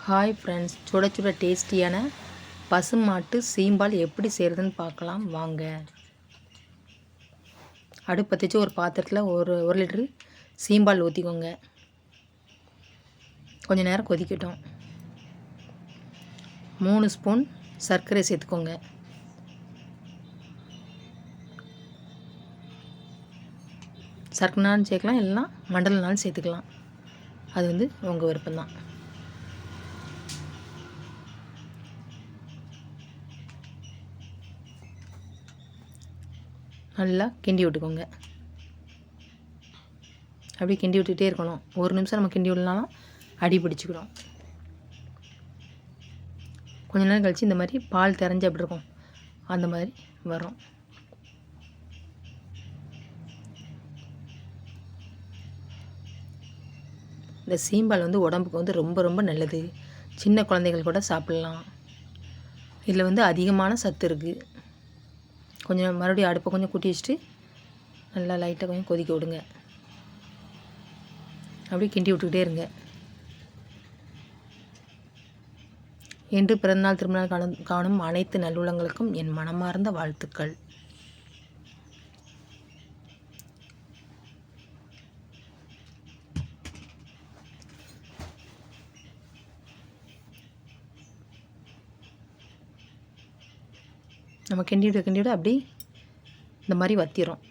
Hi friends, சுட சுட டேஸ்டியான பசுமாட்டு சீம்பால் எப்படி செய்கிறதுன்னு பார்க்கலாம் வாங்க. அடுப்பு பற்ற வச்சு ஒரு பாத்திரத்தில் ஒரு லிட்ரு சீம்பால் ஊற்றிக்கோங்க. கொஞ்சம் நேரம் கொதிக்கட்டும். 3 ஸ்பூன் சர்க்கரை சேர்த்துக்கோங்க. சர்க்கரைனாலும் சேர்க்கலாம், இல்லைன்னா மண்டலனாலும் சேர்த்துக்கலாம். அது உங்கள் விருப்பம்தான். நல்லா கிண்டி விட்டுக்கோங்க. அப்படியே கிண்டி விட்டுக்கிட்டே இருக்கணும். ஒரு நிமிஷம் நம்ம கிண்டி விடலாம், அடி பிடிச்சிக்கிடும். கொஞ்ச நேரம் கழித்து இந்த மாதிரி பால் திறஞ்சு அப்படி இருக்கும், அந்த மாதிரி வரும். இந்த சீம்பால் உடம்புக்கு ரொம்ப ரொம்ப நல்லது. சின்ன குழந்தைகள் கூட சாப்பிட்லாம். இதில் அதிகமான சத்து இருக்குது. கொஞ்சம் மறுபடியும் அடுப்பை கொஞ்சம் கூட்டி வச்சுட்டு நல்லா லைட்டாக கொஞ்சம் கொதிக்க விடுங்க. அப்படியே கிண்டி விட்டுக்கிட்டே இருங்க. இன்று பிறந்தநாள் திருமணம் காணும் அனைத்து நல்லுள்ளங்களுக்கும் என் மனமார்ந்த வாழ்த்துக்கள். நம்ம கிண்டிவிட அப்படி இந்த மாதிரி வத்திரும்.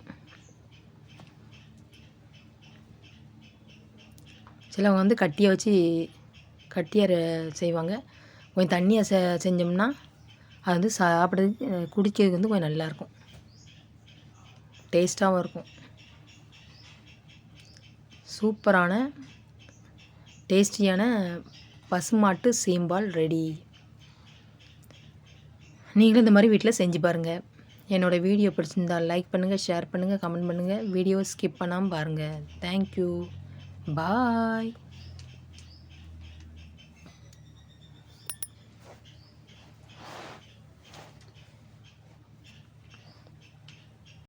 சிலவங்க கட்டியை வச்சு கட்டியை செய்வாங்க. கொஞ்சம் தண்ணியை செஞ்சோம்னா அது சாப்பிட்றதுக்கு குடிக்கிறதுக்கு கொஞ்சம் நல்லாயிருக்கும், டேஸ்ட்டாகவும் இருக்கும். சூப்பரான டேஸ்டியான பசுமாட்டு சீம்பால் ரெடி. நீங்களும் இந்த மாதிரி வீட்டில் செஞ்சு பாருங்கள். என்னோடய வீடியோ பிடிச்சிருந்தால் லைக் பண்ணுங்கள், ஷேர் பண்ணுங்கள், கமெண்ட் பண்ணுங்கள். வீடியோ ஸ்கிப் பண்ணாமல் பாருங்கள். தேங்க்யூ, பாய்.